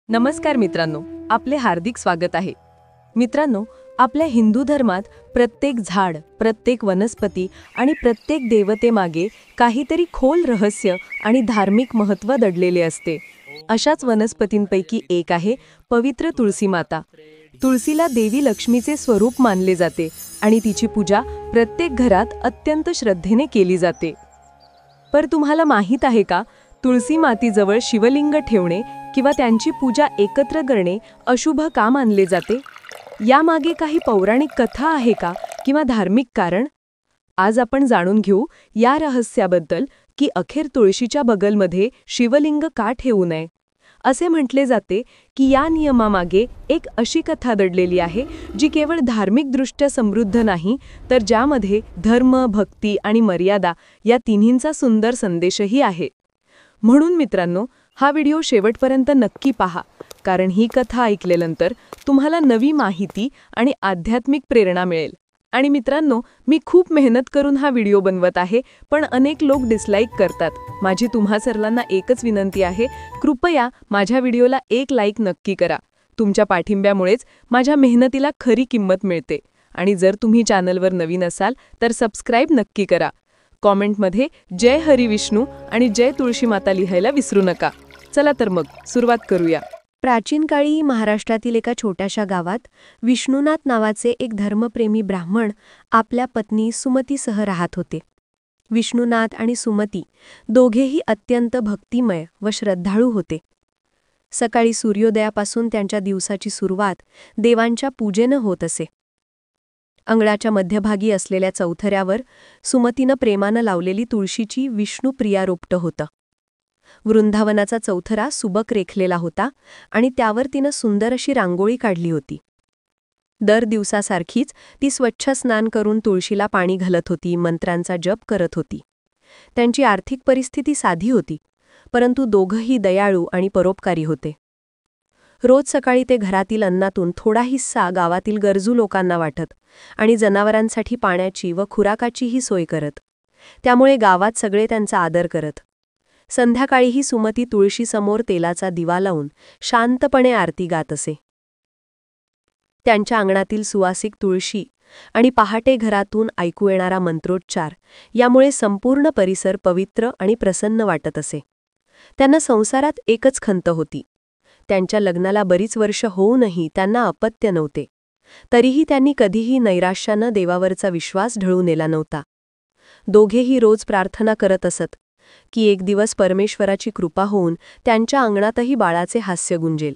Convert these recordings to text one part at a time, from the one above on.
नमस्कार मित्रांनो, आपले हार्दिक स्वागत आहे. मित्रांनो, आपल्या हिंदू धर्मात प्रत्येक झाड, प्रत्येक वनस्पती आणि प्रत्येक देवतेमागे काहीतरी खोल रहस्य आणि धार्मिक महत्त्व दडलेले असते. अशाच वनस्पतींपैकी एक आहे पवित्र तुळसी माता. तुळसीला देवी लक्ष्मीचे स्वरूप मानले जाते आणि तिची पूजा प्रत्येक घरात अत्यंत श्रद्धेने केली जाते. पर तुम्हाला माहीत आहे का, तुळसी मातीजवळ शिवलिंग ठेवणे किंवा त्यांची पूजा एकत्र करणे अशुभ का मानले जाते? यामागे काही पौराणिक कथा आहे का किंवा धार्मिक कारण? आज आपण जाणून घेऊ या रहस्याबद्दल की अखेर तुळशीच्या बगलमध्ये शिवलिंग का ठेवू नये. असे म्हटले जाते की या नियमामागे एक अशी कथा दडलेली आहे जी केवळ धार्मिकदृष्ट्या समृद्ध नाही, तर ज्यामध्ये धर्म, भक्ती आणि मर्यादा या तिन्हींचा सुंदर संदेशही आहे. म्हणून मित्रांनो, हा व्हिडिओ शेवटपर्यंत नक्की पहा, कारण ही कथा ऐकल्यानंतर तुम्हाला नवी माहिती आणि आध्यात्मिक प्रेरणा मिळेल. आणि मित्रांनो, मी खूप मेहनत करून हा व्हिडिओ बनवत आहे, पण अनेक लोक डिसलाईक करतात. माझी तुम्हा सर्वांना एकच विनंती आहे, कृपया माझ्या व्हिडिओला एक लाईक नक्की करा. तुमच्या पाठिंब्यामुळेच माझ्या मेहनतीला खरी किंमत मिळते. आणि जर तुम्ही चॅनलवर नवीन असाल तर सबस्क्राईब नक्की करा. कॉमेंटमध्ये जय हरी विष्णू आणि जय तुळशी माता लिहायला विसरू नका. चला तर मग सुरुवात करूया. प्राचीन काळी महाराष्ट्रातील एका छोट्याशा गावात विष्णुनाथ नावाचे एक धर्मप्रेमी ब्राह्मण आपल्या पत्नी सुमतीसह राहत होते. विष्णुनाथ आणि सुमती दोघेही अत्यंत भक्तिमय व श्रद्धाळू होते. सकाळी सूर्योदयापासून त्यांच्या दिवसाची सुरुवात देवांच्या पूजेनं होत असे. अंगणाच्या मध्यभागी असलेल्या चौथऱ्यावर सुमतीनं प्रेमानं लावलेली तुळशीची विष्णुप्रिया रोपटं होतं. वृंदावनाचा चौथरा सुबक रेखलेला होता आणि त्यावर तिनं सुंदर अशी रांगोळी काढली होती. दर दिवसासारखीच ती स्वच्छ स्नान करून तुळशीला पाणी घालत होती, मंत्रांचा जप करत होती. त्यांची आर्थिक परिस्थिती साधी होती, परंतु दोघंही दयाळू आणि परोपकारी होते. रोज सकाळी ते घरातील अन्नातून थोडा हिस्सा गावातील गरजू लोकांना वाटत आणि जनावरांसाठी पाण्याची व खुराकाचीही सोय करत. त्यामुळे गावात सगळे त्यांचा आदर करत. संध्याकाळीही सुमती तुळशीसमोर तेलाचा दिवा लावून शांतपणे आरती गात असे. त्यांच्या अंगणातील सुवासिक तुळशी आणि पहाटे घरातून ऐकू येणारा मंत्रोच्चार यामुळे संपूर्ण परिसर पवित्र आणि प्रसन्न वाटत असे. त्यांना संसारात एकच खंत होती. त्यांच्या लग्नाला बरीच वर्ष होऊनही त्यांना अपत्य नव्हते. तरीही त्यांनी कधीही नैराश्यानं देवावरचा विश्वास ढळू नेला नव्हता. दोघेही रोज प्रार्थना करत असत की एक दिवस परमेश्वराची कृपा होऊन त्यांच्या अंगणातही बाळाचे हास्य गुंजेल.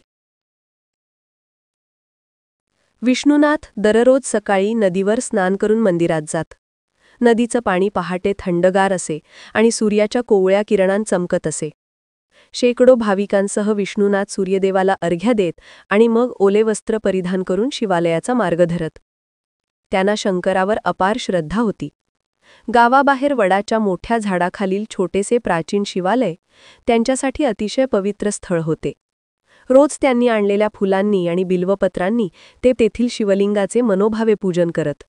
विष्णुनाथ दररोज सकाळी नदीवर स्नान करून मंदिरात जात. नदीचं पाणी पहाटे थंडगार असे आणि सूर्याच्या कोवळ्या किरणांत चमकत असे. शेकडो भाविकांसह विष्णुनाथ सूर्यदेवाला अर्घ्य देत आणि मग ओले वस्त्र परिधान करून शिवालयाचा मार्ग धरत. त्यांना शंकरावर अपार श्रद्धा होती. गावाबाहेर वडाच्या मोठ्या झाडाखालील छोटेसे प्राचीन शिवालय त्यांच्यासाठी अतिशय पवित्र स्थळ होते. रोज त्यांनी आणलेल्या फुलांनी आणि बिल्वपत्रांनी ते तेथील शिवलिंगाचे मनोभावे पूजन करत.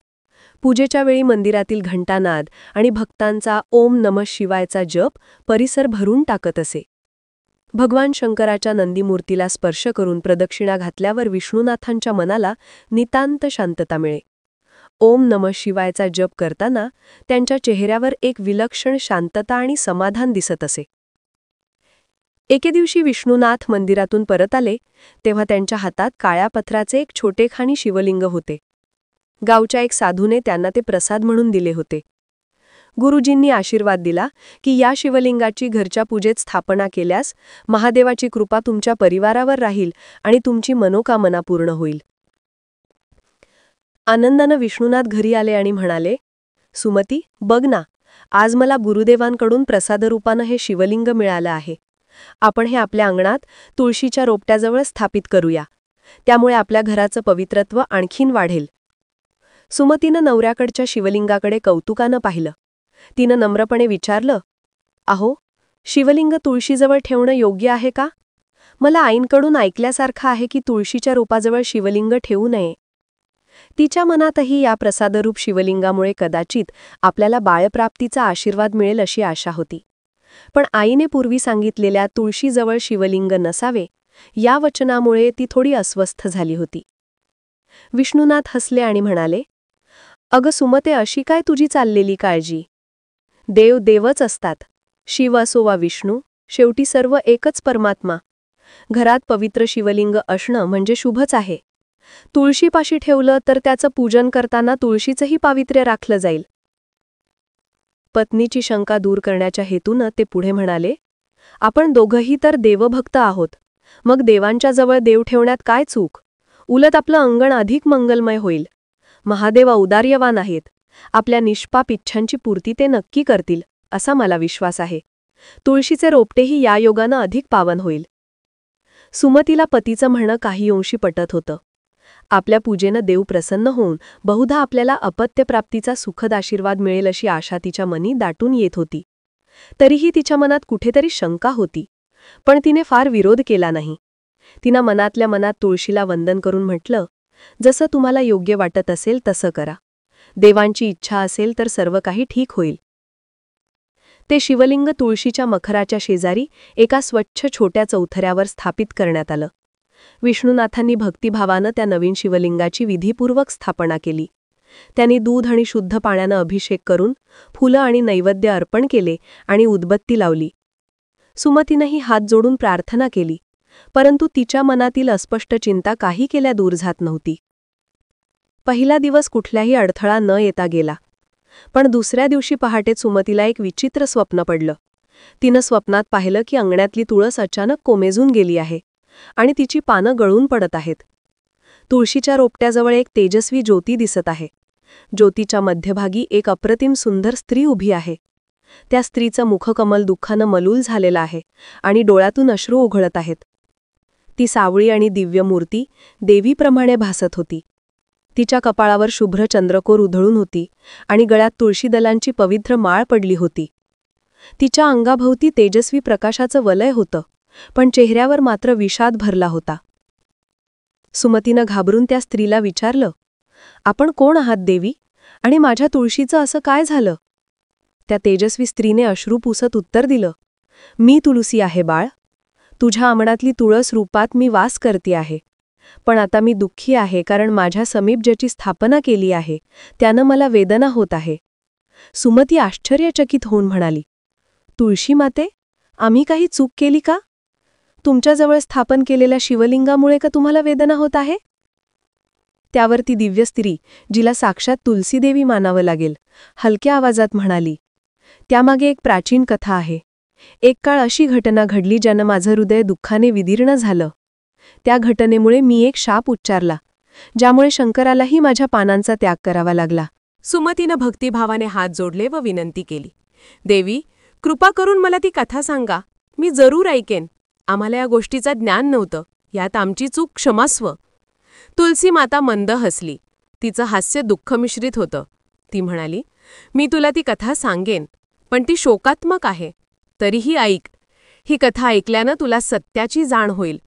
पूजेच्या वेळी मंदिरातील घंटानाद आणि भक्तांचा ओम नमः शिवायचा जप परिसर भरून टाकत असे. भगवान शंकराच्या नंदीमूर्तीला स्पर्श करून प्रदक्षिणा घातल्यावर विष्णुनाथांच्या मनाला नितांत शांतता मिळे. ओम नमः शिवायचा जप करताना त्यांच्या चेहऱ्यावर एक विलक्षण शांतता आणि समाधान दिसत असे. एके दिवशी विष्णुनाथ मंदिरातून परत आले तेव्हा त्यांच्या हातात काळ्या पथराचे एक छोटेखानी शिवलिंग होते. गावच्या एक साधूने त्यांना ते प्रसाद म्हणून दिले होते. गुरुजींनी आशीर्वाद दिला की या शिवलिंगाची घरच्या पूजेत स्थापना केल्यास महादेवाची कृपा तुमच्या परिवारावर राहील आणि तुमची मनोकामना पूर्ण होईल. आनंदानं विष्णुनाथ घरी आले आणि म्हणाले, सुमती, बघ ना, आज मला गुरुदेवांकडून प्रसादरूपानं हे शिवलिंग मिळालं आहे. आपण हे आपल्या अंगणात तुळशीच्या रोपट्याजवळ स्थापित करूया. त्यामुळे आपल्या घराचं पवित्रत्व आणखीन वाढेल. सुमतीनं नवऱ्याकडच्या शिवलिंगाकडे कौतुकानं पाहिलं. तिनं नम्रपणे विचारलं, अहो, शिवलिंग तुळशीजवळ ठेवणं योग्य आहे का? मला आईंकडून ऐकल्यासारखं आहे की तुळशीच्या रोपाजवळ शिवलिंग ठेवू नये. तिच्या मनातही या प्रसादरूप शिवलिंगामुळे कदाचित आपल्याला बाळप्राप्तीचा आशीर्वाद मिळेल अशी आशा होती. पण आईने पूर्वी सांगितलेल्या तुळशीजवळ शिवलिंग नसावे या वचनामुळे ती थोडी अस्वस्थ झाली होती. विष्णुनाथ हसले आणि म्हणाले, "अगं सुमते, अशी काय तुझी चाललेली काळजी? देव देवच असतात. शिव असो वा विष्णू, शेवटी सर्व एकच परमात्मा. घरात पवित्र शिवलिंग असणं म्हणजे शुभच आहे. तुळशीपाशी ठेवलं तर त्याचं पूजन करताना तुळशीचंही पावित्र्य राखलं जाईल." पत्नीची शंका दूर करण्याच्या हेतूनं ते पुढे म्हणाले, "आपण दोघंही तर देवभक्त आहोत. मग देवांच्या जवळ देव ठेवण्यात काय चूक? उलट आपलं अंगण अधिक मंगलमय होईल. महादेव औदार्यवान आहेत. आपल्या निष्पाप इच्छांची पूर्ती ते नक्की करतील, असा मला विश्वास आहे. तुळशीचे रोपटेही या योगानं अधिक पावन होईल." सुमतीला पतीचं म्हणणं काही अंशी पटत होतं. आपल्या पूजेनं देव प्रसन्न होऊन बहुधा आपल्याला अपत्यप्राप्तीचा सुखद आशीर्वाद मिळेल अशी आशा तिच्या मनी दाटून येत होती. तरीही तिच्या मनात कुठेतरी शंका होती, पण तिने फार विरोध केला नाही. तिनं मनातल्या मनात तुळशीला वंदन करून म्हटलं, "जसं तुम्हाला योग्य वाटत असेल तसं करा. देवांची इच्छा असेल तर सर्व काही ठीक होईल." ते शिवलिंग तुळशीच्या मखराच्या शेजारी एका स्वच्छ छोट्या चौथऱ्यावर स्थापित करण्यात आलं. विष्णुनाथांनी भक्तिभावानं त्या नवीन शिवलिंगाची विधीपूर्वक स्थापना केली. त्यांनी दूध आणि शुद्ध पाण्यानं अभिषेक करून फुलं आणि नैवेद्य अर्पण केले आणि उदबत्ती लावली. सुमतीनंही हात जोडून प्रार्थना केली, परंतु तिच्या मनातील अस्पष्ट चिंता काही केल्या दूर जात नव्हती. पहिला दिवस कुठल्याही अडथळा न येता गेला. पण दुसऱ्या दिवशी पहाटे सुमतीला एक विचित्र स्वप्न पडलं. तिनं स्वप्नात पाहिलं की अंगणातली तुळस अचानक कोमेजून गेली आहे आणि तिची पानं गळून पडत आहेत. तुळशीच्या रोपट्याजवळ एक तेजस्वी ज्योती दिसत आहे. ज्योतीच्या मध्यभागी एक अप्रतिम सुंदर स्त्री उभी आहे. त्या स्त्रीचं मुखकमल दुःखानं मलूल झालेलं आहे आणि डोळ्यातून अश्रू ओघळत आहेत. ती सावळी आणि दिव्य मूर्ती देवीप्रमाणे भासत होती. तिच्या कपाळावर शुभ्र चंद्रकोर उधळून होती आणि गळ्यात तुळशीदलांची पवित्र माळ पडली होती. तिच्या अंगाभोवती तेजस्वी प्रकाशाचं वलय होतं, पण चेहऱ्यावर मात्र विषाद भरला होता. सुमतीनं घाबरून त्या स्त्रीला विचारलं, "आपण कोण आहात देवी? आणि माझ्या तुळशीचं असं काय झालं?" त्या तेजस्वी स्त्रीने अश्रू पुसत उत्तर दिलं, "मी तुलसी आहे बाळ. तुझ्या अंगणातली तुळस रूपात मी वास करते आहे. पण आता मी दुःखी आहे, कारण माझ्या समीप ज्याची स्थापना केली आहे त्यानं मला वेदना होत आहे." सुमती आश्चर्यचकित होऊन म्हणाली, "तुळशी माते, आम्ही काही चूक केली का? तुमच्याजवळ स्थापन केलेल्या शिवलिंगामुळे का तुम्हाला वेदना होत आहे?" त्यावर ती दिव्य स्त्री, जिला साक्षात तुलसीदेवी मानावं लागेल, हलक्या आवाजात म्हणाली, "त्यामागे एक प्राचीन कथा आहे. एक काळ अशी घटना घडली ज्यानं माझं हृदय दुःखाने विदीर्ण झालं. त्या घटनेमुळे मी एक शाप उच्चारला, ज्यामुळे शंकरालाही माझ्या पानांचा त्याग करावा लागला." सुमतीनं भक्तिभावाने हात जोडले व विनंती केली, "देवी, कृपा करून मला ती कथा सांगा. मी जरूर ऐकेन. आम्हाला या गोष्टीचं ज्ञान नव्हतं. यात आमची चूक क्षमास्व." तुलसी माता मंद हसली. तिचं हास्य दुःखमिश्रित होतं. ती म्हणाली, "मी तुला ती कथा सांगेन, पण ती शोकात्मक आहे. तरीही ऐक. ही कथा ऐकल्यानं तुला सत्याची जाण होईल.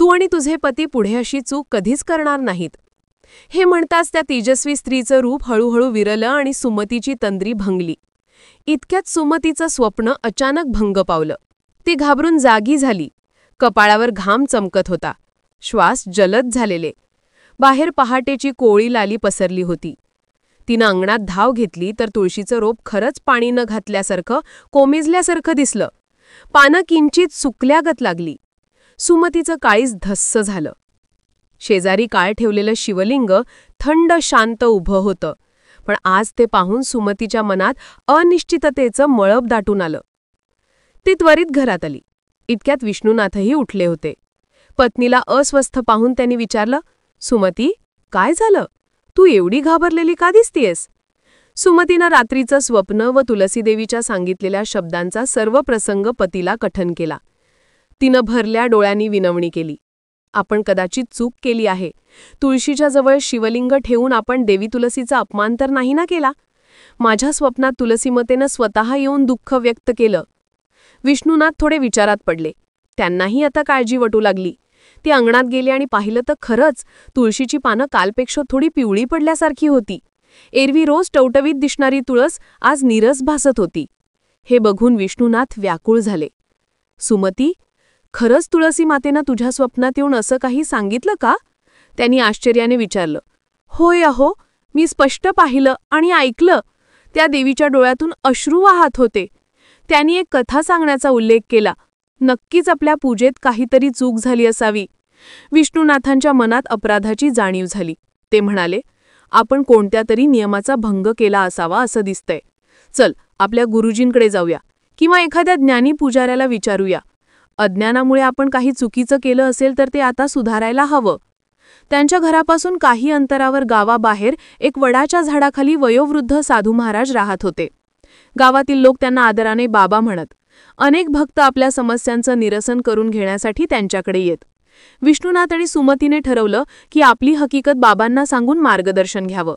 तू आणि तुझे पती पुढे अशी चूक कधीच करणार नाहीत." हे म्हणताच त्या तेजस्वी स्त्रीचं रूप हळूहळू विरलं आणि सुमतीची तंद्री भंगली. इतक्यात सुमतीचं स्वप्न अचानक भंग पावलं. ती घाबरून जागी झाली. कपाळावर घाम चमकत होता. श्वास जलद झालेले. बाहेर पहाटेची कोळी लाली पसरली होती. तिनं अंगणात धाव घेतली तर तुळशीचं रोप खरंच पाणी न घातल्यासारखं, कोमेजल्यासारखं दिसलं. पानं किंचित सुकल्यागत लागली. सुमतीचं काळीज धस्स झालं. शेजारी काळ ठेवलेलं शिवलिंग थंड शांत उभं होतं, पण आज ते पाहून सुमतीच्या मनात अनिश्चिततेचं मळब दाटून आलं. ती त्वरित घरात आली. इतक्यात विष्णुनाथही उठले होते. पत्नीला अस्वस्थ पाहून त्यांनी विचारलं, "सुमती, काय झालं? तू एवढी घाबरलेली का दिसतीयस?" सुमतीनं रात्रीचं स्वप्न व तुलसीदेवीच्या सांगितलेल्या शब्दांचा सर्व प्रसंग पतीला कथन केला. तिनं भरल्या डोळ्यांनी विनवणी केली, "आपण कदाचित चूक केली आहे. तुळशीच्या जवळ शिवलिंग ठेवून आपण देवी तुलसीचा अपमान तर नाही ना केला? माझ्या स्वप्नात तुलसीमतेनं स्वतः येऊन दुःख व्यक्त केलं." विष्णुनाथ थोडे विचारात पडले. त्यांनाही आता काळजी वाटू लागली. ती अंगणात गेली आणि पाहिलं तर खरंच तुळशीची पानं कालपेक्षा थोडी पिवळी पडल्यासारखी होती. एरवी रोज टवटवीत दिसणारी तुळस आज नीरस भासत होती. हे बघून विष्णुनाथ व्याकुळ झाले. "सुमती, खरंच तुळसी मातेनं तुझ्या स्वप्नात येऊन असं काही सांगितलं का? त्यांनी आश्चर्याने विचारलं. होय अहो, मी स्पष्ट पाहिलं आणि ऐकलं. त्या देवीच्या डोळ्यातून अश्रू वाहत होते. त्यांनी एक कथा सांगण्याचा उल्लेख केला. नक्कीच आपल्या पूजेत काहीतरी चूक झाली असावी. विष्णुनाथांच्या मनात अपराधाची जाणीव झाली. ते म्हणाले, आपण कोणत्या तरी नियमाचा भंग केला असावा असं दिसतंय. चल, आपल्या गुरुजींकडे जाऊया किंवा एखाद्या ज्ञानी पुजाऱ्याला विचारूया. अज्ञानामुळे आपण काही चुकीचं केलं असेल तर ते आता सुधारायला हवं. त्यांच्या घरापासून काही अंतरावर गावाबाहेर एक वडाच्या झाडाखाली वयोवृद्ध साधू महाराज राहत होते. गावातील लोक त्यांना आदराने बाबा म्हणत. अनेक भक्त आपल्या समस्यांचं निरसन करून घेण्यासाठी त्यांच्याकडे येत. विष्णुनाथ आणि सुमतीने ठरवलं की आपली हकीकत बाबांना सांगून मार्गदर्शन घ्यावं.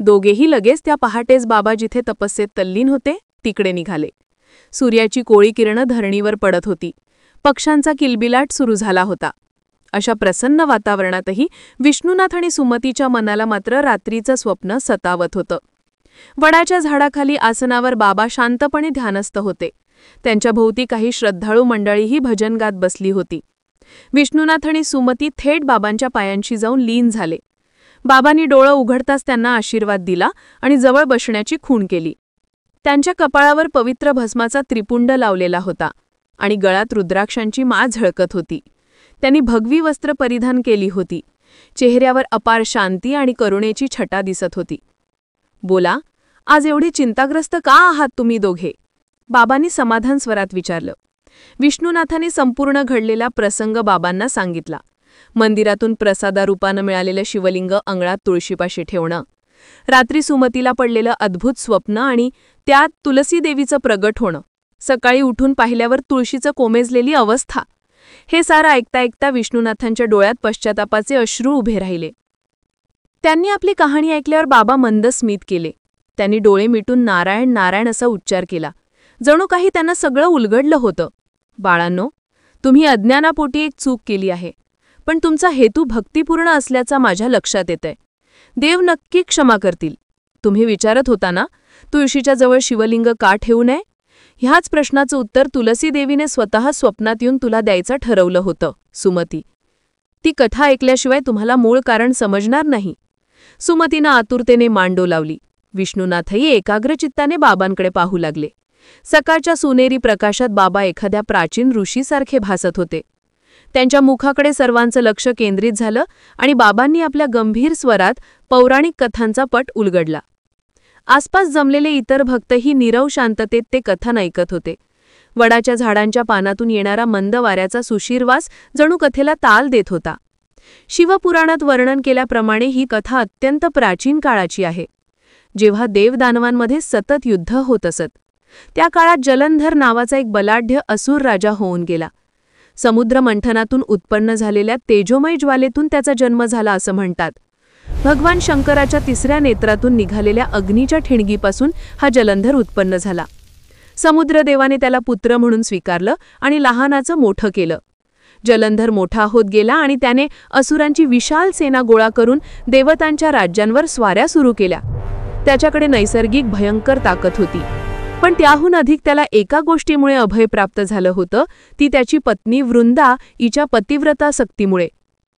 दोघेही लगेच त्या पहाटेच बाबा जिथे तपस्येत तल्लीन होते तिकडे निघाले. सूर्याची कोळी किरणं धरणीवर पडत होती. पक्ष्यांचा किलबिलाट सुरू झाला होता. अशा प्रसन्न वातावरणातही विष्णुनाथ आणि सुमतीच्या मनाला मात्र रात्रीचं स्वप्न सतावत होतं. वडाच्या झाडाखाली आसनावर बाबा शांतपणे ध्यानस्थ होते. त्यांच्या भोवती काही श्रद्धाळू मंडळीही भजन गात बसली होती. विष्णुनाथ आणि सुमती थेट बाबांच्या पायांशी जाऊन लीन झाले. बाबांनी डोळं उघडताच त्यांना आशीर्वाद दिला आणि जवळ बसण्याची खूण केली. त्यांच्या कपाळावर पवित्र भस्माचा त्रिपुंड लावलेला होता आणि गळ्यात रुद्राक्षांची माळ झळकत होती. त्यांनी भगवी वस्त्र परिधान केली होती. चेहऱ्यावर अपार शांती आणि करुणेची छटा दिसत होती. बोला, आज एवढे चिंताग्रस्त का आहात तुम्ही दोघे? बाबांनी समाधान स्वरात विचारलं. विष्णुनाथाने संपूर्ण घडलेला प्रसंग बाबांना सांगितला. मंदिरातून प्रसादारूपानं मिळालेलं शिवलिंग अंगणात तुळशीपाशी ठेवणं, रात्री सुमतीला पडलेलं अद्भुत स्वप्न आणि त्यात तुलसी देवीचं प्रगट होणं, सकाळी उठून पाहिल्यावर तुळशीचं कोमेजलेली अवस्था, हे सारं ऐकता ऐकता विष्णुनाथांच्या डोळ्यात पश्चातापाचे अश्रू उभे राहिले. त्यांनी आपली कहाणी ऐकल्यावर बाबा मंद स्मित केले. त्यांनी डोळे मिटून नारायण नारायण असा उच्चार केला. जणू काही त्यांना सगळं उलगडलं होतं. बाळांनो, तुम्ही अज्ञानापोटी एक चूक केली आहे, पण तुमचा हेतू भक्तिपूर्ण असल्याचा माझ्या लक्षात येतंय. देव नक्की क्षमा करतील. तुम्ही विचारत होता ना, तुळशीच्या जवळ शिवलिंग का ठेवू नये? ह्याच प्रश्नाचं उत्तर तुलसी देवीने स्वतः स्वप्नात येऊन तुला द्यायचं ठरवलं होतं, सुमती. ती कथा ऐकल्याशिवाय तुम्हाला मूळ कारण समजणार नाही. सुमतीनं आतुरतेने मान डोलावली. विष्णुनाथही एकाग्रचित्ताने बाबांकडे पाहू लागले. सकाळच्या सोनेरी प्रकाशात बाबा एखाद्या प्राचीन ऋषीसारखे भासत होते. त्यांच्या मुखाकडे सर्वांचं लक्ष केंद्रित झालं आणि बाबांनी आपल्या गंभीर स्वरात पौराणिक कथांचा पट उलगडला. आसपास जमलेले इतर भक्तही नीरव शांततेत ते कथन ऐकत होते. वडाच्या झाडांच्या पानातून येणारा मंद वाऱ्याचा सुशीरवास जणू कथेला ताल देत होता. शिवपुराणात वर्णन केल्याप्रमाणे ही कथा अत्यंत प्राचीन काळाची आहे, जेव्हा देवदानवांमध्ये सतत युद्ध होत असत. त्या काळात जलंधर नावाचा एक बलाढ्य असुर राजा होऊन गेला. समुद्र मंथनातून उत्पन्न झालेल्या तेजोमय ज्वालेतून त्याचा जन्म झाला असं म्हणतात. भगवान शंकराच्या तिसऱ्या नेत्रातून निघालेल्या अग्नीच्या ठिणगीपासून हा जलंधर उत्पन्न झाला. समुद्रदेवाने त्याला पुत्र म्हणून स्वीकारलं आणि लहानाचं मोठं केलं. जलंधर मोठा होत गेला आणि त्याने असुरांची विशाल सेना गोळा करून देवतांच्या राज्यांवर स्वाऱ्या सुरू केल्या. त्याच्याकडे नैसर्गिक भयंकर ताकद होती, पण त्याहून अधिक त्याला एका गोष्टीमुळे अभय प्राप्त झालं होतं, ती त्याची पत्नी वृंदा हिच्या पतिव्रता शक्तीमुळे.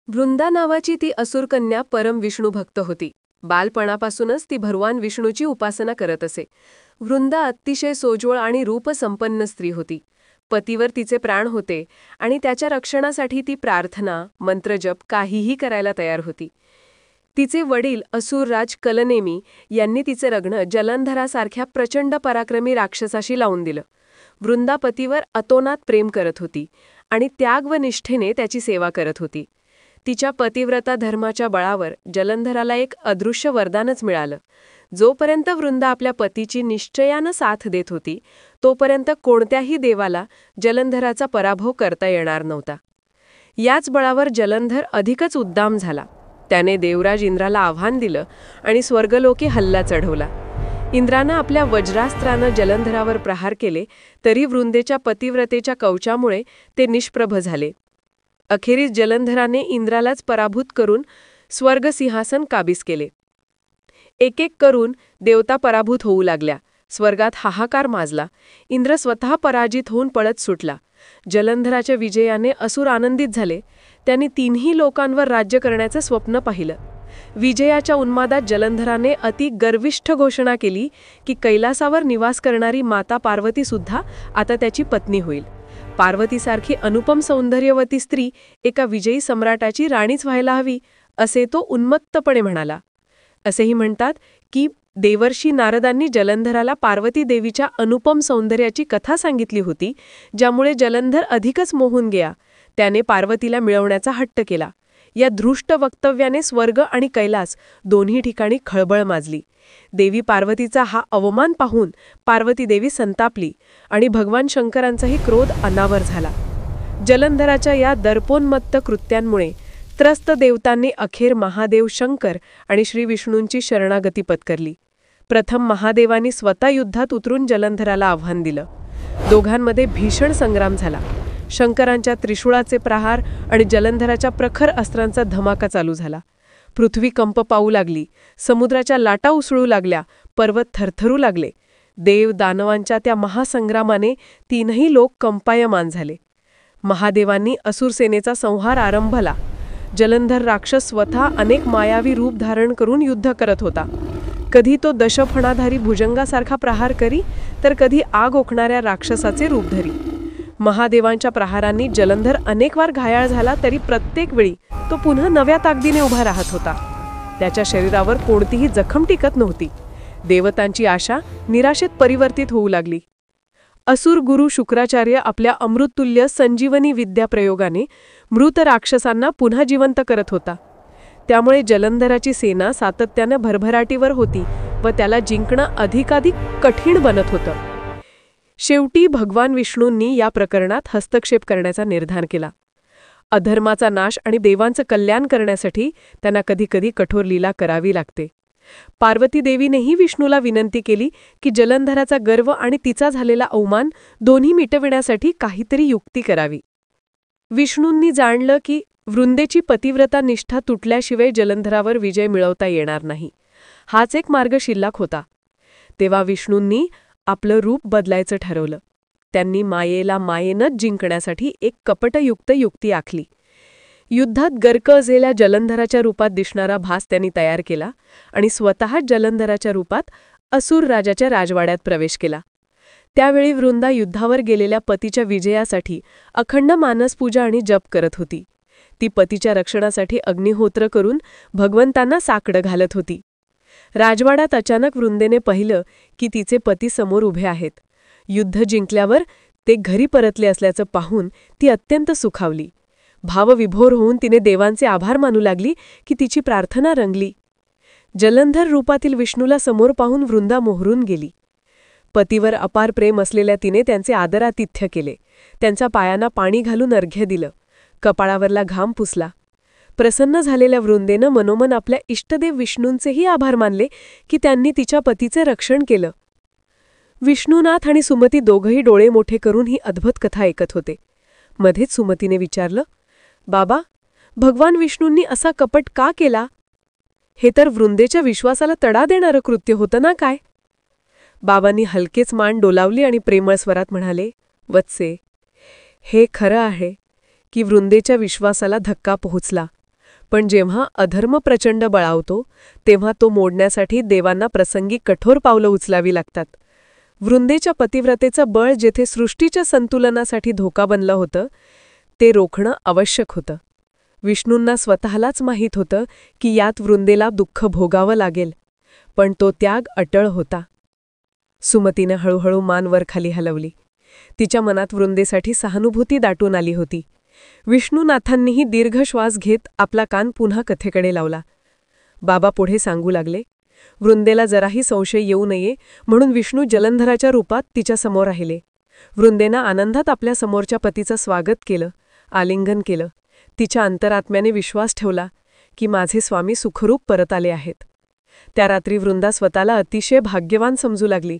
वृंदा नावाची ती असुरकन्या परम विष्णू भक्त होती. बालपणापासूनच ती भगवान विष्णूची उपासना करत असे. वृंदा अतिशय सोज्वळ आणि रूपसंपन्न स्त्री होती. पतीवर तिचे प्राण होते आणि त्याच्या रक्षणासाठी ती प्रार्थना, मंत्रजप काहीही करायला तयार होती. तिचे वडील असुरराज कलनेमी यांनी तिचे लग्न जलंधरासारख्या प्रचंड पराक्रमी राक्षसाशी लावून दिलं. वृंदा पतीवर अतोनात प्रेम करत होती आणि त्याग व निष्ठेने त्याची सेवा करत होती. तिच्या पतिव्रता धर्माच्या बळावर जलंधराला एक अदृश्य वरदानच मिळालं. जोपर्यंत वृंदा आपल्या पतीची निश्चयानं साथ देत होती, तोपर्यंत कोणत्याही देवाला जलंधराचा पराभव करता येणार नव्हता. याच बळावर जलंधर अधिकच उद्दाम झाला. त्याने देवराज इंद्राला आव्हान दिलं आणि स्वर्गलोकी हल्ला चढवला. इंद्रानं आपल्या वज्रास्त्रानं जलंधरावर प्रहार केले, तरी वृंदेच्या पतिव्रतेच्या कवचामुळे ते निष्प्रभ झाले. अखेरीस जलंधराने इंद्रालाच पराभूत करून स्वर्गसिंहासन काबीज केले. एक एक करून देवता पराभूत होऊ लागल्या, स्वर्गात हाहाकार माजला. इंद्र स्वतः पराजित होऊन पळत सुटला. जलंधराच्या विजयाने असुर आनंदित झाले. त्यांनी तिन्ही लोकांवर राज्य करण्याचं स्वप्न पाहिलं. विजयाच्या उन्मादात जलंधराने अति गर्विष्ठ घोषणा केली की कैलासावर निवास करणारी माता पार्वती सुद्धा आता त्याची पत्नी होईल. पार्वतीसारखी अनुपम सौंदर्यवती स्त्री एका विजयी सम्राटाची राणीच व्हायला हवी, असे तो उन्मत्तपणे म्हणाला. असेही म्हणतात की देवर्षी नारदांनी जलंधराला पार्वती देवीच्या अनुपम सौंदर्याची कथा सांगितली होती, ज्यामुळे जलंधर अधिकच मोहून गेला. त्याने पार्वतीला मिळवण्याचा हट्ट केला. या धृष्ट वक्तव्याने स्वर्ग आणि कैलास दोन्ही ठिकाणी खळबळ माजली. देवी पार्वतीचा हा अवमान पाहून पार्वती देवी संतापली आणि भगवान शंकरांचाही क्रोध अनावर झाला. जलंधराच्या या दर्पोन्मत्त कृत्यांमुळे त्रस्त देवतांनी अखेर महादेव शंकर आणि श्री विष्णूंची शरणागती पत्करली. प्रथम महादेवांनी स्वतः युद्धात उतरून जलंधराला आव्हान दिलं. दोघांमध्ये भीषण संग्राम झाला. शंकरांच्या त्रिशूळाचे प्रहार आणि जलंधराच्या प्रखर अस्त्रांचा धमाका चालू झाला. पृथ्वी कंप पावू लागली. समुद्राच्या लाटा उसळू लागल्या. पर्वत थरथरू लागले. देव दानवांच्या त्या महासंग्रामाने तीनही लोक कंपायमान झाले. महादेवांनी असुरसेनेचा संहार आरंभला. जलंधर राक्षस स्वतः अनेक मायावी रूप धारण करून युद्ध करत होता. कधी तो दशफणाधारी भुजंगासारखा प्रहार करी, तर कधी आग ओकणाऱ्या राक्षसाचे रूप धरी. महादेवांच्या प्रहारांनी जलंधर अनेक वार घायाळ झाला, तरी प्रत्येक वेळी तो पुन्हा नव्या ताकदीने उभा राहत होता. त्याच्या शरीरावर कोणतीही जखम टिकत नव्हती. देवतांची आशा निराशेत परिवर्तित होऊ लागली. असुर गुरु शुक्राचार्य आपल्या अमृततुल्य संजीवनी विद्या प्रयोगाने मृत राक्षसांना पुन्हा जिवंत करत होता. त्यामुळे जलंधराची सेना सातत्यानं भरभराटीवर होती व त्याला जिंकणं अधिकाधिक कठीण बनत होतं. शेवटी भगवान विष्णूंनी या प्रकरणात हस्तक्षेप करण्याचा निर्धार केला. अधर्माचा नाश आणि देवांचं कल्याण करण्यासाठी त्यांना कधीकधी कठोर लीला करावी लागते. पार्वती देवीनेही विष्णूला विनंती केली की जलंधराचा गर्व आणि तिचा झालेला अवमान दोन्ही मिटविण्यासाठी काहीतरी युक्ती करावी. विष्णूंनी जाणलं की वृंदेची पतिव्रता निष्ठा तुटल्याशिवाय जलंधरावर विजय मिळवता येणार नाही. हाच एक मार्ग शिल्लक होता. तेव्हा विष्णूंनी आपलं रूप बदलायचं ठरवलं. त्यांनी मायेला मायेनंच जिंकण्यासाठी एक कपटयुक्त युक्ती आखली. युद्धात गर्क असलेल्या जलंधराच्या रूपात दिसणारा भास त्यांनी तयार केला आणि स्वतः जलंधराच्या रूपात असुर राजाच्या राजवाड्यात प्रवेश केला. त्यावेळी वृंदा युद्धावर गेलेल्या पतीच्या विजयासाठी अखंड मानसपूजा आणि जप करत होती. ती पतीच्या रक्षणासाठी अग्निहोत्र करून भगवंतांना साकडं घालत होती. राजवाड्यात अचानक वृंदेने पाहिलं की तिचे पती समोर उभे आहेत. युद्ध जिंकल्यावर ते घरी परतले असल्याचं पाहून ती अत्यंत सुखावली. भावविभोर होऊन तिने देवांचे आभार मानू लागली की तिची प्रार्थना रंगली. जलंधर रूपातील विष्णूला समोर पाहून वृंदा मोहरून गेली. पतीवर अपार प्रेम असलेल्या तिने त्यांचे आदरातिथ्य केले. त्यांच्या पायांना पाणी घालून अर्घ्य दिलं. कपाळावरला घाम पुसला. प्रसन्न झालेल्या वृंदेनं मनोमन आपल्या इष्टदेव विष्णूंचेही आभार मानले की त्यांनी तिच्या पतीचे रक्षण केलं. विष्णुनाथ आणि सुमती दोघंही डोळे मोठे करून ही अद्भुत कथा ऐकत होते. मध्येच सुमतीने विचारलं, बाबा, भगवान विष्णूंनी असा कपट का केला? हे तर वृंदेच्या विश्वासाला तडा देणारं कृत्य होतं ना काय? बाबांनी हलकेच मान डोलावली आणि प्रेमळ स्वरात म्हणाले, वत्से, हे खरं आहे की वृंदेच्या विश्वासाला धक्का पोहोचला, पण जेव्हा अधर्म प्रचंड बळावतो तेव्हा तो मोडण्यासाठी देवांना प्रसंगी कठोर पावलं उचलावी लागतात. वृंदेच्या पतिव्रतेचं बळ जेथे सृष्टीच्या संतुलनासाठी धोका बनलं होतं, ते रोखणं आवश्यक होतं. विष्णूंना स्वतःलाच माहीत होतं की यात वृंदेला दुःख भोगावं लागेल, पण तो त्याग अटळ होता. सुमतीने हळूहळू मान वर खाली हलवली. तिच्या मनात वृंदेसाठी सहानुभूती दाटून आली होती. विष्णुनाथांनीही दीर्घ श्वास घेत आपला कान पुन्हा कथेकडे लावला. बाबा पुढे सांगू लागले, वृंदेला जराही संशय येऊ नये म्हणून विष्णू जलंधराच्या रूपात तिच्यासमोर राहिले. वृंदेनं आनंदात आपल्या समोरच्या पतीचं स्वागत केलं, आलिंगन केलं. तिच्या अंतरात्म्याने विश्वास ठेवला की माझे स्वामी सुखरूप परत आले आहेत. त्या रात्री वृंदा स्वतःला अतिशय भाग्यवान समजू लागली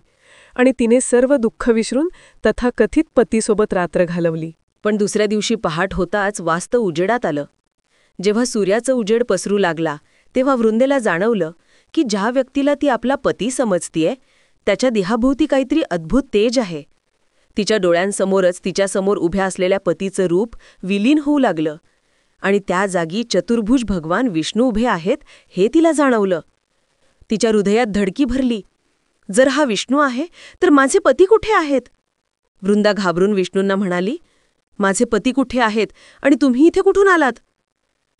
आणि तिने सर्व दुःख विसरून तथाकथित पतीसोबत रात्र घालवली. पण दुसऱ्या दिवशी पहाट होताच वास्तव उजेडात आलं. जेव्हा सूर्याचं उजेड पसरू लागला तेव्हा वृंदेला जाणवलं की ज्या व्यक्तीला ती आपला पती समजतीये त्याच्या देहाभोवती काहीतरी अद्भुत तेज आहे. तिच्या डोळ्यांसमोरच तिच्यासमोर उभ्या असलेल्या पतीचं रूप विलीन होऊ लागलं आणि त्या जागी चतुर्भुज भगवान विष्णू उभे आहेत हे तिला जाणवलं. तिच्या हृदयात धडकी भरली. जर हा विष्णू आहे तर माझे पती कुठे आहेत? वृंदा घाबरून विष्णूंना म्हणाली, माझे पती कुठे आहेत आणि तुम्ही इथे कुठून आलात?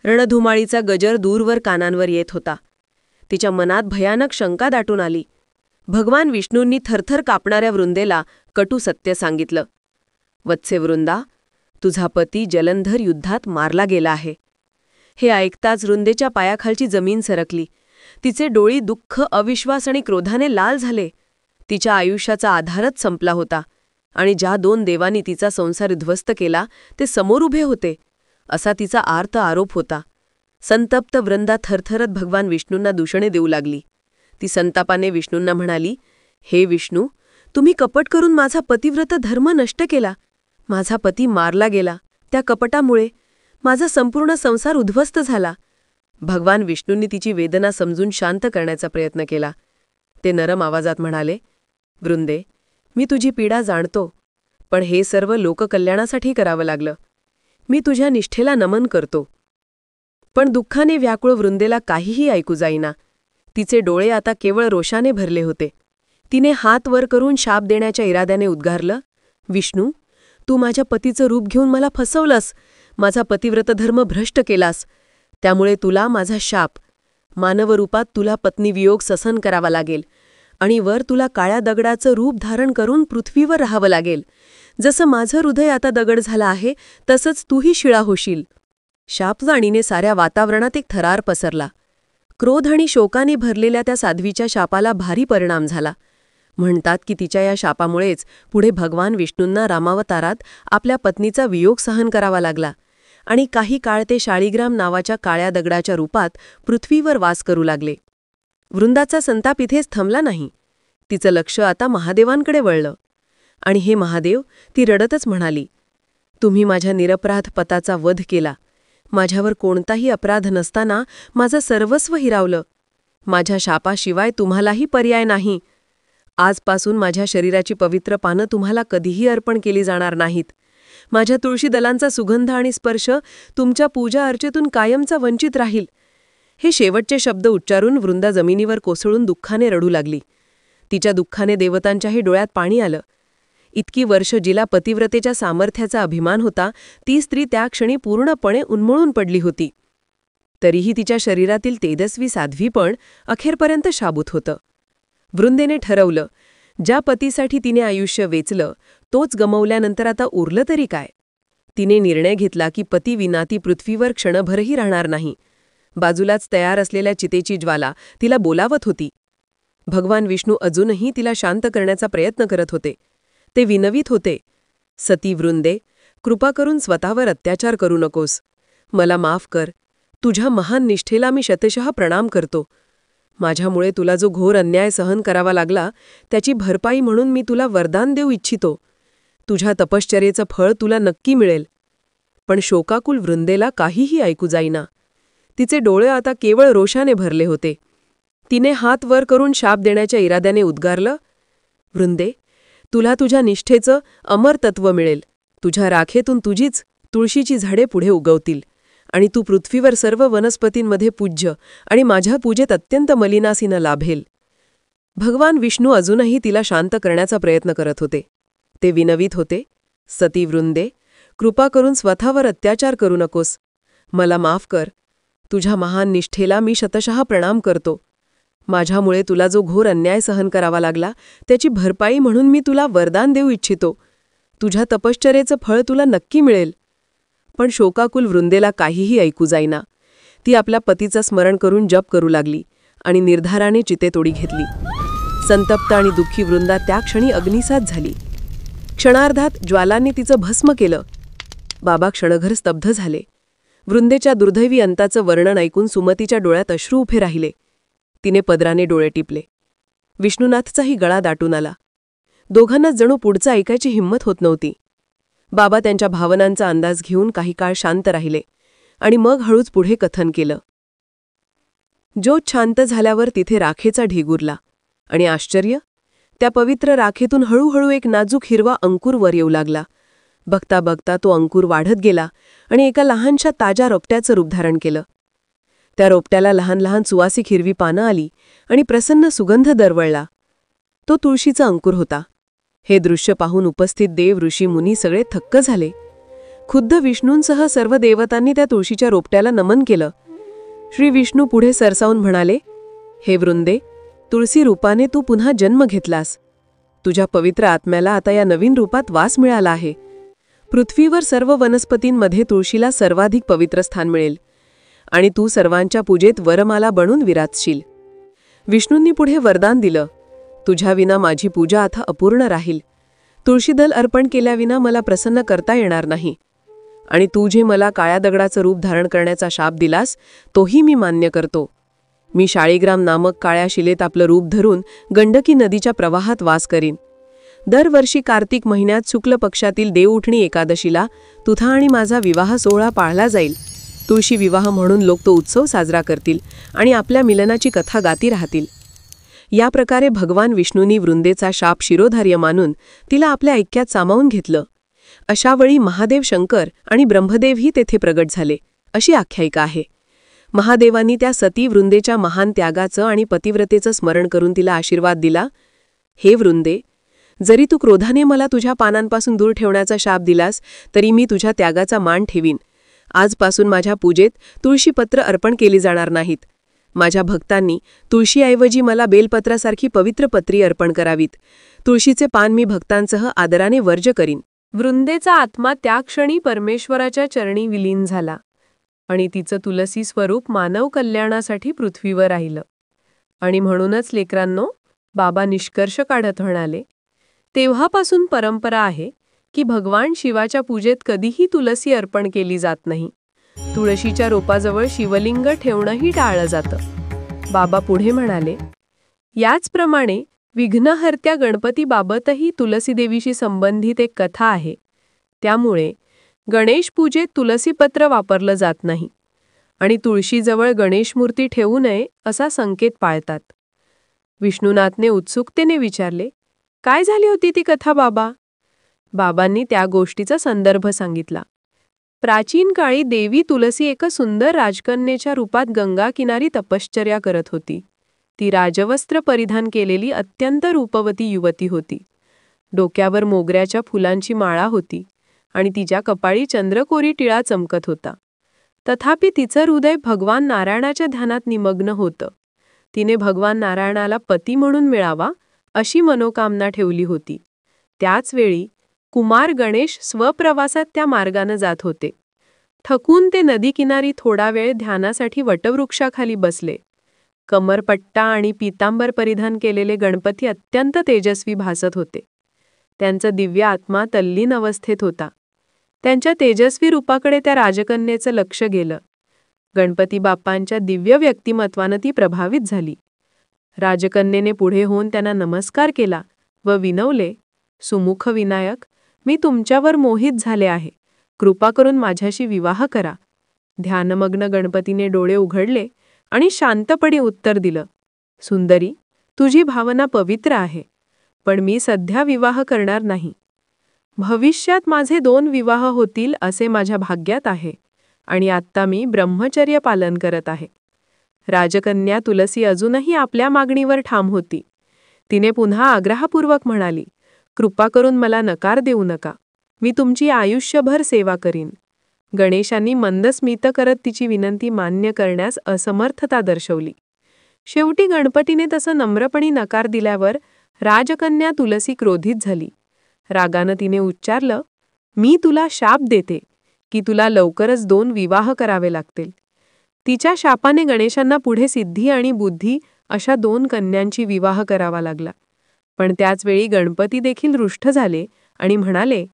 रणधुमाळीचा गजर दूरवर कानांवर येत होता. तिच्या मनात भयानक शंका दाटून आली. भगवान विष्णूंनी थरथर कापणाऱ्या वृंदेला कटू सत्य सांगितलं. वत्से वृंदा, तुझा पती जलंधर युद्धात मारला गेला आहे. हे ऐकताच वृंदेच्या पायाखालची जमीन सरकली. तिचे डोळी दुःख, अविश्वास आणि क्रोधाने लाल झाले. तिच्या आयुष्याचा आधारच संपला होता आणि ज्या 2 देवांनी तिचा संसार उद्ध्वस्त केला ते समोर उभे होते, असा तिचा आर्त आरोप होता. संतप्त वृंदा थरथरत भगवान विष्णूंना दूषणे देऊ लागली. ती संतापाने विष्णूंना म्हणाली, हे विष्णू, तुम्ही कपट करून माझा पतिव्रत धर्म नष्ट केला. माझा पती मारला गेला. त्या कपटामुळे माझा संपूर्ण संसार उद्ध्वस्त झाला. भगवान विष्णूंनी तिची वेदना समजून शांत करण्याचा प्रयत्न केला. ते नरम आवाजात म्हणाले, वृंदे, मी तुझी पीडा जाणतो, पण हे सर्व लोककल्याणासाठी करावं लागलं. मी तुझ्या निष्ठेला नमन करतो. पण दुःखाने व्याकुळ वृंदेला काहीही ऐकू जाईना. तिचे डोळे आता केवळ रोषाने भरले होते. तिने हात वर करून शाप देण्याच्या इराद्याने उद्गारलं, विष्णू, तू माझ्या पतीचं रूप घेऊन मला फसवलंस. माझा पतिव्रत धर्म भ्रष्ट केलास. त्यामुळे तुला माझा शाप. मानवरूपात तुला पत्नीवियोग सहन करावा लागेल आणि वर तुला काळ्या दगडाचं रूप धारण करून पृथ्वीवर राहावं लागेल. जसं माझं हृदय आता दगड झालं आहे तसंच तूही शिळा होशील. शापजाणीने साऱ्या वातावरणात एक थरार पसरला. क्रोध आणि शोकाने भरलेल्या त्या साध्वीच्या शापाला भारी परिणाम झाला. म्हणतात की तिच्या या शापामुळेच पुढे भगवान विष्णूंना रामावतारात आपल्या पत्नीचा वियोग सहन करावा लागला आणि काही काळ ते शाळीग्राम नावाच्या काळ्या दगडाच्या रूपात पृथ्वीवर वास करू लागले. वृंदाचा संताप इथेच थांबला नाही. तिचं लक्ष आता महादेवांकडे वळलं. आणि हे महादेव, ती रडतच म्हणाली, तुम्ही माझ्या निरपराध पताचा वध केला. माझ्यावर कोणताही अपराध नसताना माझं सर्वस्व हिरावलं. माझ्या शापाशिवाय तुम्हालाही पर्याय नाही. आजपासून माझ्या शरीराची पवित्र पानं तुम्हाला कधीही अर्पण केली जाणार नाहीत. माझ्या तुळशी दलांचा सुगंध आणि स्पर्श तुमच्या पूजा अर्चेतून कायमचा वंचित राहील. हे शेवटचे शब्द उच्चारून वृंदा जमिनीवर कोसळून दुःखाने रडू लागली. तिच्या दुःखाने देवतांच्याही डोळ्यात पाणी आलं. इतकी वर्ष जिला पतिव्रतेच्या सामर्थ्याचा अभिमान होता, ती स्त्री त्या क्षणी पूर्णपणे उन्मळून पडली होती. तरीही तिच्या शरीरातील तेजस्वी साध्वीपण अखेरपर्यंत शाबूत होतं. वृंदेने ठरवलं, ज्या पतीसाठी तिने आयुष्य वेचलं तोच गमवल्यानंतर आता उरलं तरी काय. तिने निर्णय घेतला की पतीविना ती पृथ्वीवर क्षणभरही राहणार नाही. बाजूलाच तयार असलेल्या चितेची ज्वाला तिला बोलावत होती. भगवान विष्णू अजूनही तिला शांत करण्याचा प्रयत्न करत होते. ते विनवीत होते, सती वृंदे, कृपा करून स्वतःवर अत्याचार करू नकोस. मला माफ कर. तुझ्या महान निष्ठेला मी शतशः प्रणाम करतो. माझ्यामुळे तुला जो घोर अन्याय सहन करावा लागला त्याची भरपाई म्हणून मी तुला वरदान देऊ इच्छितो. तुझ्या तपश्चर्येचं फळ तुला नक्की मिळेल. पण शोकाकुल वृंदेला काहीही ऐकू जाईना. तिचे डोळे आता केवळ रोषाने भरले होते. तिने हात वर करून शाप देण्याच्या इराद्याने उद्गारलं, वृंदे, तुला तुझ्या निष्ठेचं अमर तत्व मिळेल. तुझ्या राखेतून तुझीच तुळशीची झाडे पुढे उगवतील आणि तू पृथ्वीवर सर्व वनस्पतींमध्ये पूज्य आणि माझ्या पूजेत अत्यंत मलिनासीनं लाभेल. भगवान विष्णू अजूनही तिला शांत करण्याचा प्रयत्न करत होते. ते विनवीत होते, सती वृंदे, कृपा करून स्वतःवर अत्याचार करू नकोस. मला माफ कर. तुझ्या महान निष्ठेला मी शतशः प्रणाम करतो. माझ्यामुळे तुला जो घोर अन्याय सहन करावा लागला त्याची भरपाई म्हणून मी तुला वरदान देऊ इच्छितो. तुझ्या तपश्चर्येचं फळ तुला नक्की मिळेल. पण शोकाकुल वृंदेला काहीही ऐकू जाईना. ती आपल्या पतीचं स्मरण करून जप करू लागली आणि निर्धाराने चितेतोडी घेतली. संतप्त आणि दुःखी वृंदा त्या क्षणी अग्निसात झाली. क्षणार्धात ज्वालांनी तिचं भस्म केलं. बाबा क्षणभर स्तब्ध झाले. वृंदेच्या दुर्दैवी अंताचं वर्णन ऐकून सुमतीच्या डोळ्यात अश्रू उभे राहिले. तिने पदराने डोळे टिपले. विष्णुनाथचाही गळा दाटून आला. दोघांना जणू पुढचं ऐकायची हिंमत होत नव्हती. बाबा त्यांच्या भावनांचा अंदाज घेऊन काही काळ शांत राहिले आणि मग हळूच पुढे कथन केलं. ज्योत शांत झाल्यावर तिथे राखेचा ढीग उरला आणि आश्चर्य, त्या पवित्र राखेतून हळूहळू एक नाजूक हिरवा अंकुर वर येऊ लागला. बघता बघता तो अंकुर वाढत गेला आणि एका लहानशा ताज्या रोपट्याचं रूप धारण केलं. त्या रोपट्याला लहान लहान सुवासिक हिरवी पानं आली आणि प्रसन्न सुगंध दरवळला. तो तुळशीचा अंकुर होता. हे दृश्य पाहून उपस्थित देव, ऋषी, मुनी सगळे थक्क झाले. खुद्द विष्णूंसह सर्व देवतांनी त्या तुळशीच्या रोपट्याला नमन केलं. श्री विष्णू पुढे सरसावून म्हणाले, हे वृंदे, तुळसी रूपाने तू पुन्हा जन्म घेतलास. तुझ्या पवित्र आत्म्याला आता या नवीन रूपात वास मिळाला आहे. पृथ्वीवर सर्व वनस्पतींमध्ये तुळशीला सर्वाधिक पवित्र स्थान मिळेल आणि तू सर्वांच्या पूजेत वरमाला बनून विराजशील. विष्णूंनी पुढे वरदान दिलं, तुझ्या विना माझी पूजा आता अपूर्ण राहील. तुळशीदल अर्पण केल्याविना मला प्रसन्न करता येणार नाही. आणि तू जे मला काळ्या दगडाचं रूप धारण करण्याचा शाप दिलास तोही मी मान्य करतो. मी शाळीग्राम नामक काळ्या शिलेत आपलं रूप धरून गंडकी नदीच्या प्रवाहात वास करीन. दरवर्षी कार्तिक महिन्यात शुक्ल पक्षातील देवउठणी एकादशीला तुझा आणि माझा विवाह सोहळा पाळला जाईल. तुळशी विवाह म्हणून लोक तो उत्सव साजरा करतील आणि आपल्या मिलनाची कथा गाती राहतील. या प्रकारे भगवान विष्णूंनी वृंदेचा शाप शिरोधार्य मानून तिला आपल्या ऐक्यात सामावून घेतलं. अशावेळी महादेव शंकर आणि ब्रह्मदेवही तेथे प्रगट झाले, अशी आख्यायिका आहे. महादेवांनी त्या सती वृंदेच्या महान त्यागाचं आणि पतिव्रतेचं स्मरण करून तिला आशीर्वाद दिला, हे वृंदे, जरी तू क्रोधाने मला तुझ्या पानांपासून दूर ठेवण्याचा शाप दिलास तरी मी तुझ्या त्यागाचा मान ठेवीन. आजपासून माझ्या पूजेत तुळशीपत्र अर्पण केली जाणार नाहीत. माझ्या भक्तांनी तुळशीऐवजी मला बेलपत्रासारखी पवित्र पत्री अर्पण करावीत. तुळशीचे पान मी भक्तांसह आदराने वर्ज्य करीन. वृंदेचा आत्मा त्या क्षणी परमेश्वराच्या चरणी विलीन झाला आणि तिचं तुलसी स्वरूप मानव कल्याणासाठी पृथ्वीवर राहिलं. आणि म्हणूनच लेकरांनो, बाबा निष्कर्ष काढत म्हणाले, तेव्हापासून परंपरा आहे की भगवान शिवाच्या पूजेत कधीही तुलसी अर्पण केली जात नाही. तुळशीच्या रोपाजवळ शिवलिंग ठेवणंही टाळलं जातं. बाबा पुढे म्हणाले, याचप्रमाणे विघ्नहर्त्या गणपतीबाबतही तुलसीदेवीशी संबंधित एक कथा आहे. त्यामुळे गणेश पूजेत तुलसीपत्र वापरलं जात नाही आणि तुळशीजवळ गणेशमूर्ती ठेवू नये असा संकेत पाळतात. विष्णुनाथने उत्सुकतेने विचारले, काय झाली होती ती कथा बाबा? बाबांनी त्या गोष्टीचा संदर्भ सांगितला. प्राचीन काळी देवी तुलसी एका सुंदर राजकन्येच्या रूपात गंगा किनारी तपश्चर्या करत होती. ती राजवस्त्र परिधान केलेली अत्यंत रूपवती युवती होती. डोक्यावर मोगऱ्याच्या फुलांची माळा होती आणि तिच्या कपाळी चंद्रकोरी टिळा चमकत होता. तथापि तिचं हृदय भगवान नारायणाच्या ध्यानात निमग्न होतं. तिने भगवान नारायणाला पती म्हणून मिळावा अशी मनोकामना ठेवली होती. त्याचवेळी कुमार गणेश स्वप्रवासात त्या मार्गानं जात होते. थकून ते नदीकिनारी थोडा वेळ ध्यानासाठी वटवृक्षाखाली बसले. कमरपट्टा आणि पीतांबर परिधान केलेले गणपती अत्यंत तेजस्वी भासत होते. त्यांचा दिव्य आत्मा तल्लीन अवस्थेत होता. त्यांच्या तेजस्वी रूपाकडे त्या राजकन्येचं लक्ष गेलं. गणपती बाप्पांच्या दिव्य व्यक्तिमत्वानं ती प्रभावित झाली. राजकन्येने पुढे होऊन त्यांना नमस्कार केला व विनवले, सुमुख विनायक, मी तुमच्यावर मोहित झाले आहे. कृपा करून माझ्याशी विवाह करा. ध्यानमग्न गणपतीने डोळे उघडले आणि शांतपणे उत्तर दिलं, सुंदरी, तुझी भावना पवित्र आहे, पण मी सध्या विवाह करणार नाही. भविष्यात माझे 2 विवाह होतील असे माझ्या भाग्यात आहे आणि आत्ता मी ब्रह्मचर्य पालन करत आहे. राजकन्या तुलसी अजूनही आपल्या मागणीवर ठाम होती. तिने पुन्हा आग्रहपूर्वक म्हणाली, कृपा करून मला नकार देऊ नका. मी तुमची आयुष्यभर सेवा करीन. गणेशांनी मंद स्मित करत तिची विनंती मान्य करण्यास असमर्थता दर्शवली. शेवटी गणपतीने तसं नम्रपणे नकार दिल्यावर राजकन्या तुलसी क्रोधित झाली. रागानं तिने उच्चारलं, मी तुला शाप देते की तुला लवकरच 2 विवाह करावे लागतील. तिच्या शापाने गणेशांना पुढे सिद्धी आणि बुद्धी अशा 2 कन्यांची विवाह करावा लागला. पण त्याचवेळी गणपती देखील रुष्ट झाले आणि म्हणाले,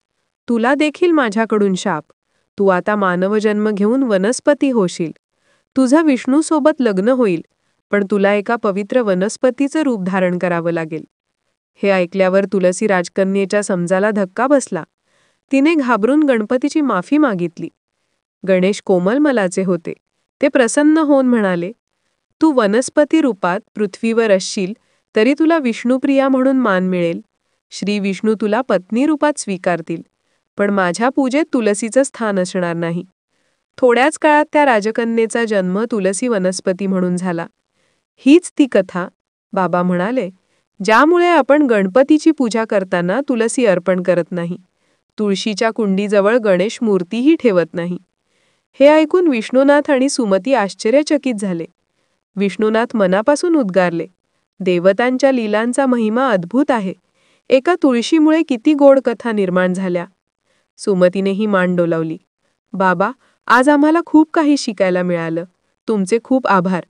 तुला देखील माझ्याकडून शाप. तू आता मानवजन्म घेऊन वनस्पती होशील. तुझं विष्णूसोबत लग्न होईल, पण तुला एका पवित्र वनस्पतीचं रूप धारण करावं लागेल. हे ऐकल्यावर तुलसी राजकन्येच्या समजाला धक्का बसला. तिने घाबरून गणपतीची माफी मागितली. गणेश कोमल मलाचे होते. ते प्रसन्न होऊन म्हणाले, तू वनस्पती रूपात पृथ्वीवर असशील तरी तुला विष्णुप्रिया म्हणून मान मिळेल. श्री विष्णू तुला पत्नी रूपात स्वीकारतील, पण माझ्या पूजेत तुलसीचं स्थान असणार नाही. थोड्याच काळात त्या राजकन्येचा जन्म तुलसी वनस्पती म्हणून झाला. हीच ती कथा, बाबा म्हणाले, ज्यामुळे आपण गणपतीची पूजा करताना तुलसी अर्पण करत नाही, तुळशीच्या कुंडीजवळ गणेश मूर्तीही ठेवत नाही. हे ऐकून विष्णुनाथ आणि सुमती आश्चर्यचकित झाले. विष्णुनाथ मनापासून उद्गारले, देवतांच्या लीलांचा महिमा अद्भुत आहे. एका तुळशीमुळे किती गोड कथा निर्माण झाल्या. सुमतीनेही मान डोलावली. बाबा, आज आम्हाला खूप काही शिकायला मिळालं. तुमचे खूप आभार.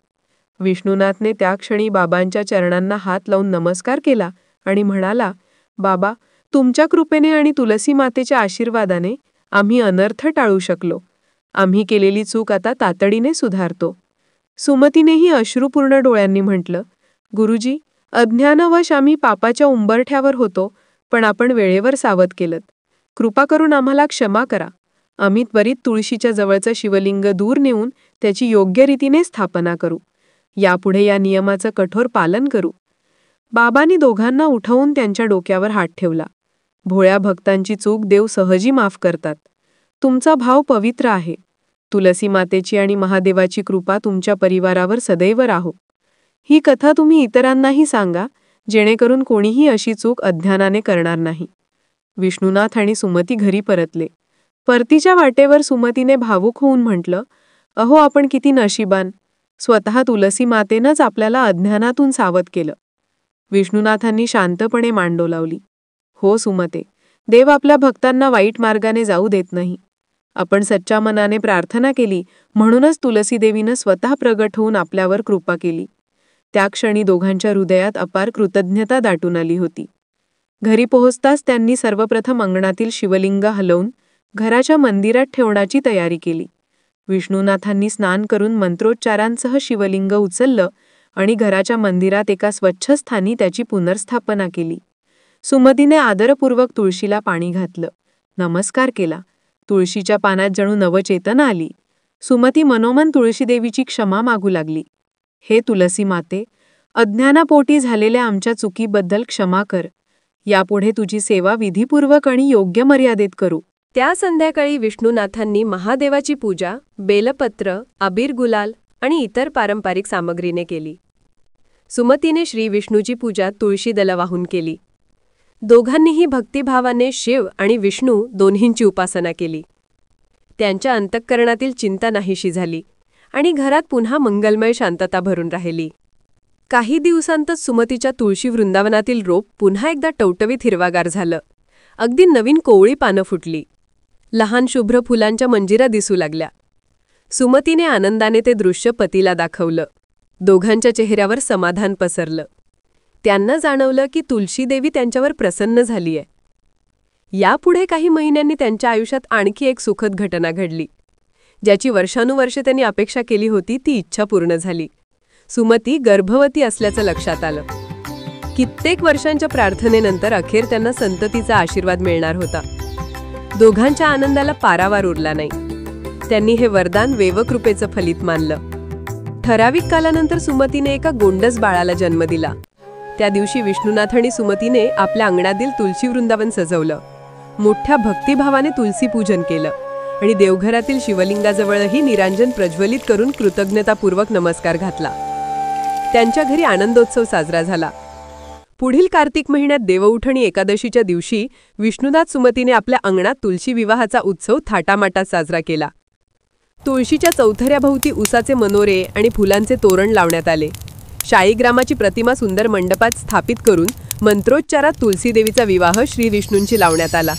विष्णुनाथने त्या क्षणी बाबांच्या चरणांना हात लावून नमस्कार केला आणि म्हणाला, बाबा, तुमच्या कृपेने आणि तुलसी मातेच्या आशीर्वादाने आम्ही अनर्थ टाळू शकलो. आम्ही केलेली चूक आता तातडीने सुधारतो. सुमतीनेही अश्रुपूर्ण डोळ्यांनी म्हटलं, गुरुजी, अज्ञानवश आम्ही पापाच्या उंबरठ्यावर होतो, पण आपण वेळेवर सावध केलत. कृपा करून आम्हाला क्षमा करा. आम्ही त्वरित तुळशीच्या जवळचं शिवलिंग दूर नेऊन त्याची योग्य रीतीने स्थापना करू. यापुढे या नियमाचं कठोर पालन करू. बाबांनी दोघांना उठवून त्यांच्या डोक्यावर हात ठेवला. भोळ्या भक्तांची चूक देव सहजी माफ करतात. तुमचा भाव पवित्र आहे. तुलसी मातेची आणि महादेवाची कृपा तुमच्या परिवारावर सदैव राहो. ही कथा तुम्ही इतरांनाही सांगा, जेणेकरून कोणीही अशी चूक अज्ञानाने करणार नाही. विष्णुनाथ आणि सुमती घरी परतले. परतीच्या वाटेवर सुमतीने भावुक होऊन म्हटलं, अहो, आपण किती नशिबान. स्वतः तुलसी मातेनंच आपल्याला अज्ञानातून सावध केलं. विष्णुनाथांनी शांतपणे मान डोलावली. हो सुमते, देव आपल्या भक्तांना वाईट मार्गाने जाऊ देत नाही. आपण सच्च्या मनाने प्रार्थना केली म्हणूनच तुलसी देवीनं स्वतः प्रगट होऊन आपल्यावर कृपा केली. त्या क्षणी दोघांच्या हृदयात अपार कृतज्ञता दाटून आली होती. घरी पोहोचताच त्यांनी सर्वप्रथम अंगणातील शिवलिंग हलवून घराच्या मंदिरात ठेवण्याची तयारी केली. विष्णुनाथांनी स्नान करून मंत्रोच्चारांसह शिवलिंग उचललं आणि घराच्या मंदिरात एका स्वच्छ स्थानी त्याची पुनर्स्थापना केली. सुमतीने आदरपूर्वक तुळशीला पाणी घातलं, नमस्कार केला. तुळशीच्या पानात जणू नवचेतना आली. सुमती मनोमन तुळशीदेवीची क्षमा मागू लागली. हे तुलसी माते, अज्ञानापोटी झालेल्या आमच्या चुकीबद्दल क्षमा कर. यापुढे तुझी सेवा विधीपूर्वक आणि योग्य मर्यादेत करू. त्या संध्याकाळी विष्णुनाथांनी महादेवाची पूजा बेलपत्र, अबीर गुलाल आणि इतर पारंपरिक सामग्रीने केली. सुमतीने श्री विष्णूची पूजा तुळशीदल वाहून केली. दोघांनीही भक्तिभावाने शिव आणि विष्णू दोन्हींची उपासना केली. त्यांच्या अंतःकरणातील चिंता नाहीशी झाली आणि घरात पुन्हा मंगलमय शांतता भरून राहिली. काही दिवसांतच सुमतीच्या तुळशी वृंदावनातील रोप पुन्हा एकदा टवटवीत हिरवागार झालं. अगदी नवीन कोवळी पानं फुटली. लहान शुभ्र फुलांच्या मंजिरा दिसू लागल्या. सुमतीने आनंदाने ते दृश्य पतीला दाखवलं. दोघांच्या चेहऱ्यावर समाधान पसरलं. त्यांना जाणवलं की तुळशीदेवी त्यांच्यावर प्रसन्न झालीय. यापुढे काही महिन्यांनी त्यांच्या आयुष्यात आणखी एक सुखद घटना घडली. ज्याची वर्षानुवर्षे त्यांनी अपेक्षा केली होती ती इच्छा पूर्ण झाली. सुमती गर्भवती असल्याचं लक्षात आलं. कित्येक वर्षांच्या प्रार्थनेनंतर अखेर त्यांना संततीचा आशीर्वाद मिळणार होता. दोघांच्या आनंदाला पारावार उरला नाही. त्यांनी हे वरदान वेवकृपेचं फलित मानलं. ठराविक कालानंतर सुमतीने एका गोंडस बाळाला जन्म दिला. त्या दिवशी विष्णुनाथ आणि सुमतीने आपल्या अंगणातील तुळशी वृंदावन सजवलं. मोठ्या भक्तिभावाने तुलसी पूजन केलं आणि देवघरातील शिवलिंगाजवळही निरांजन प्रज्वलित करून कृतज्ञतापूर्वक नमस्कार घातला. त्यांच्या घरी आनंदोत्सव साजरा झाला. पुढील कार्तिक महिन्यात देवउठणी एकादशीच्या दिवशी विष्णुनाथ सुमतीने आपल्या अंगणात तुळशी विवाहाचा उत्सव थाटामाटात साजरा केला. तुळशीच्या चौथऱ्याभोवती उसाचे मनोरे आणि फुलांचे तोरण लावण्यात आले. शाळीग्रामाची प्रतिमा सुंदर मंडपात स्थापित करून मंत्रोच्चारात तुलसीदेवीचा विवाह श्री विष्णूंची लावण्यात आला.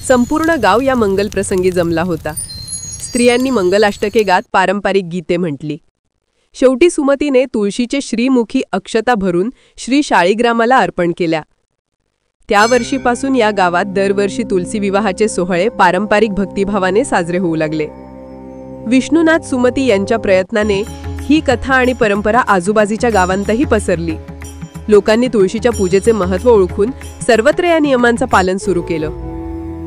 संपूर्ण गाव या मंगलप्रसंगी जमला होता. स्त्रियांनी मंगलाष्टके गात पारंपरिक गीते म्हटली. शेवटी सुमतीने तुळशीचे श्रीमुखी अक्षता भरून श्री शाळीग्रामाला अर्पण केल्या. त्या वर्षीपासून या गावात दरवर्षी तुलसी विवाहाचे सोहळे पारंपरिक भक्तिभावाने साजरे होऊ लागले. विष्णुनाथ सुमती यांच्या प्रयत्नाने ही कथा आणि परंपरा आजूबाजूच्या गावांतही पसरली. लोकांनी तुळशीच्या पूजेचे महत्त्व ओळखून सर्वत्र या नियमांचं पालन सुरू केलं.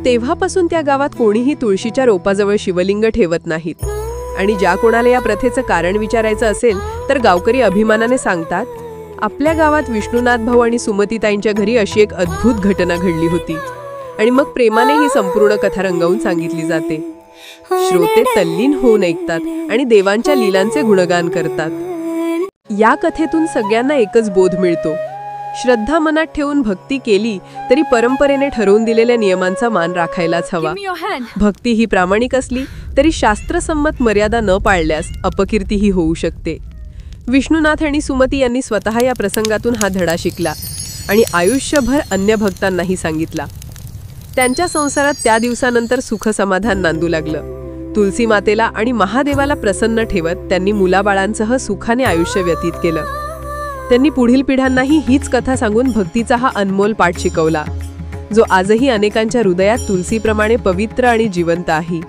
तेव्हापासून त्या गावात कोणीही तुळशीच्या रोपाजवळ शिवलिंग ठेवत नाहीत आणि ज्या कोणाला या प्रथेचं कारण विचारायचं असेल तर गावकरी अभिमानाने सांगतात, आपल्या गावात विष्णुनाथ भाऊ आणि सुमतीताईंच्या घरी अशी एक अद्भुत घटना घडली होती आणि मग प्रेमाने ही संपूर्ण कथा रंगवून सांगितली जाते. श्रोते तल्लीन होऊन ऐकतात आणि देवांच्या लीलांचे गुणगान करतात. या कथेतून सगळ्यांना एकच बोध मिळतो. श्रद्धा मनात ठेवून भक्ती केली तरी परंपरेने ठरवून दिलेल्या नियमांचा मान राखायलाच हवा. भक्ती ही प्रामाणिक असली तरी शास्त्रसंमत मर्यादा न पाळल्यास अपकीर्तीही होऊ शकते. विष्णुनाथ आणि सुमती यांनी स्वतः या प्रसंगातून हा धडा शिकला आणि आयुष्यभर अन्य भक्तांनाही सांगितला. त्यांच्या संसारात त्या दिवसानंतर सुख समाधान नांदू लागलं. तुलसी मातेला आणि महादेवाला प्रसन्न ठेवत त्यांनी मुलाबाळांसह सुखाने आयुष्य व्यतीत केलं. त्यांनी पुढील पिढ्यांनाही हीच कथा सांगून भक्तीचा हा अनमोल पाठ शिकवला, जो आजही अनेकांच्या हृदयात तुलसीप्रमाणे पवित्र आणि जिवंत आहे.